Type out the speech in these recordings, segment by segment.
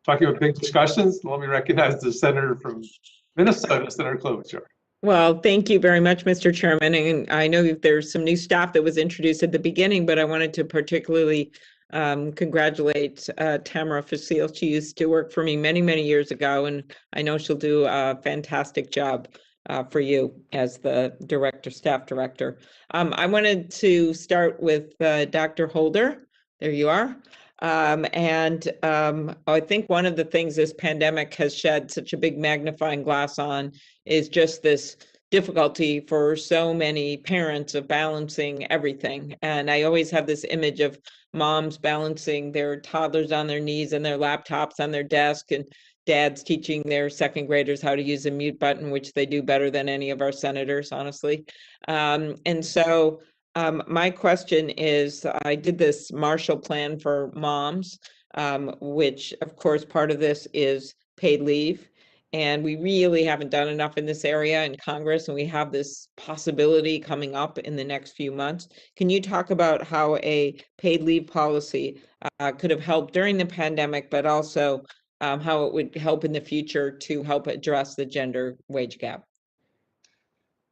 talking about big discussions, let me recognize the senator from Minnesota, Senator Klobuchar. Well, thank you very much, Mr. Chairman. And I know there's some new staff that was introduced at the beginning, but I wanted to particularly congratulate Tamara Facile. She used to work for me many, many years ago, and I know she'll do a fantastic job for you as the staff director. I wanted to start with Dr. Holder. There you are. I think one of the things this pandemic has shed such a big magnifying glass on is just this difficulty for so many parents of balancing everything. And I always have this image of moms balancing their toddlers on their knees and their laptops on their desk, and dads teaching their second graders how to use a mute button, which they do better than any of our senators, honestly. My question is, I did this Marshall Plan for moms, which of course part of this is paid leave. And we really haven't done enough in this area in Congress, and we have this possibility coming up in the next few months. Can you talk about how a paid leave policy could have helped during the pandemic, but also how it would help in the future to help address the gender wage gap?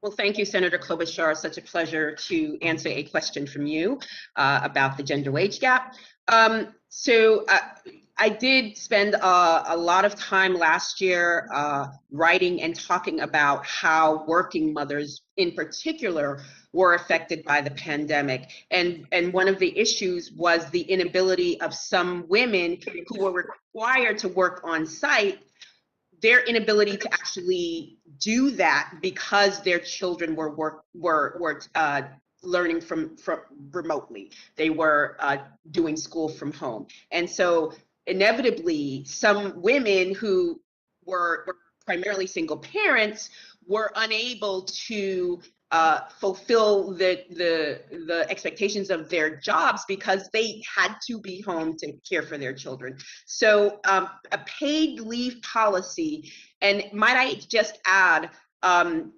Well, thank you, Senator Klobuchar. Such a pleasure to answer a question from you about the gender wage gap. I did spend a lot of time last year writing and talking about how working mothers in particular were affected by the pandemic. And one of the issues was the inability of some women who were required to work on site, their inability to actually do that because their children were learning from remotely. They were doing school from home. And so inevitably, some women who were primarily single parents were unable to fulfill the expectations of their jobs because they had to be home to care for their children. So a paid leave policy, and might I just add,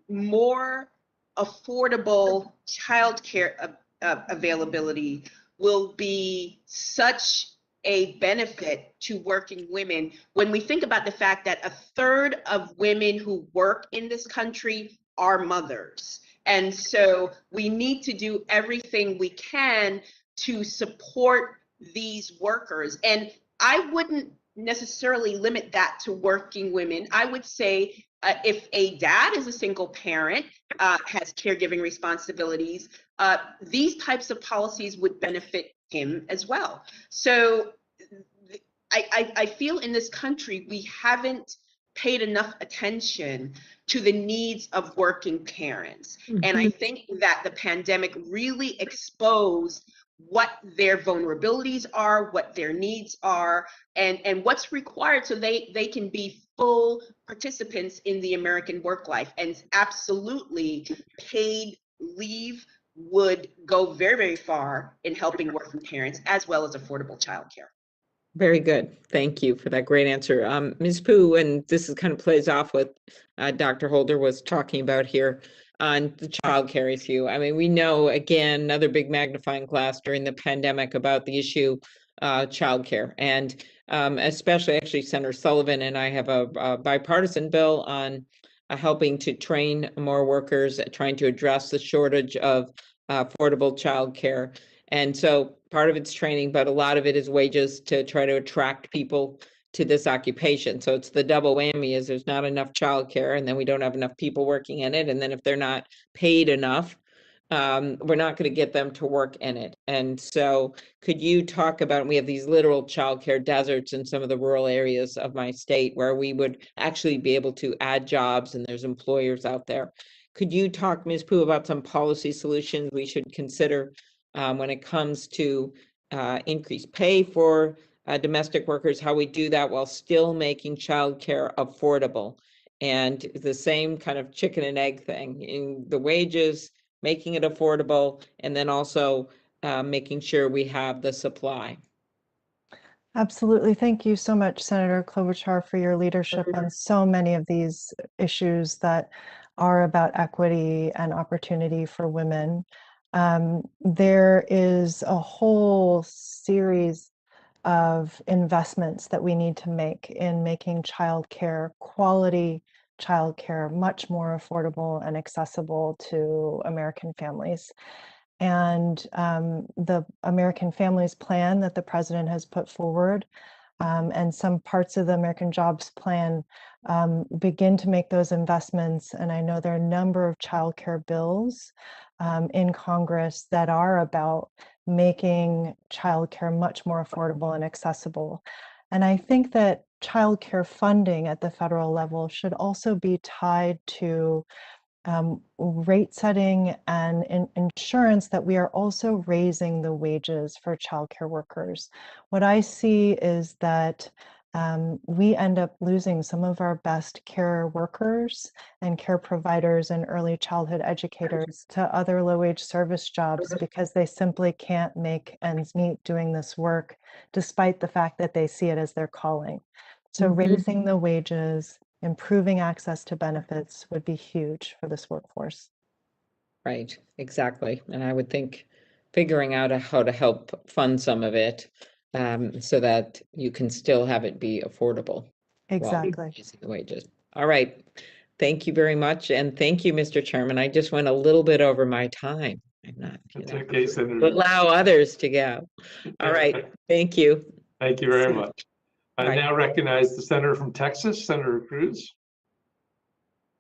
more affordable childcare availability will be such a benefit to working women when we think about the fact that 1/3 of women who work in this country are mothers. And so we need to do everything we can to support these workers. And I wouldn't necessarily limit that to working women. I would say if a dad is a single parent, has caregiving responsibilities, these types of policies would benefit him as well. So I feel in this country we haven't paid enough attention to the needs of working parents. Mm-hmm. And I think that the pandemic really exposed what their vulnerabilities are, what their needs are, and what's required so they can be full participants in the American work life. And absolutely, paid leave would go very, very far in helping working parents as well as affordable childcare. Very good. Thank you for that great answer. Ms. Pooh, and this is kind of plays off what Dr. Holder was talking about here on the child care issue. I mean, we know, again, another big magnifying glass during the pandemic about the issue child care. And especially, actually, Senator Sullivan and I have a bipartisan bill on helping to train more workers, trying to address the shortage of affordable child care. And so part of it's training, but a lot of it is wages to try to attract people to this occupation. So it's the double whammy is there's not enough childcare, and then we don't have enough people working in it. And then if they're not paid enough, we're not going to get them to work in it. And so could you talk about, we have these literal childcare deserts in some of the rural areas of my state where we would actually be able to add jobs, and there's employers out there. Could you talk, Ms. Pooh, about some policy solutions we should consider when it comes to increased pay for domestic workers, how we do that while still making childcare affordable? And the same kind of chicken and egg thing in the wages, making it affordable, and then also making sure we have the supply. Absolutely. Thank you so much, Senator Klobuchar, for your leadership on so many of these issues that are about equity and opportunity for women. There is a whole series of investments that we need to make in making childcare, quality childcare, much more affordable and accessible to American families. And the American Families Plan that the president has put forward, and some parts of the American Jobs Plan begin to make those investments. And I know there are a number of childcare bills in Congress that are about making childcare much more affordable and accessible. And I think that childcare funding at the federal level should also be tied to rate setting and insurance that we are also raising the wages for childcare workers. What I see is that we end up losing some of our best care workers and care providers and early childhood educators to other low-wage service jobs because they simply can't make ends meet doing this work, despite the fact that they see it as their calling. So raising the wages, improving access to benefits would be huge for this workforce. Right, exactly. And I would think figuring out how to help fund some of it so that you can still have it be affordable. Exactly. While raising the wages. All right. Thank you very much. And thank you, Mr. Chairman. I just went a little bit over my time. I'm not, That's okay, Senator. allow others to go. All right. Thank you. Thank you very much. I Right. now recognize the senator from Texas, Senator Cruz.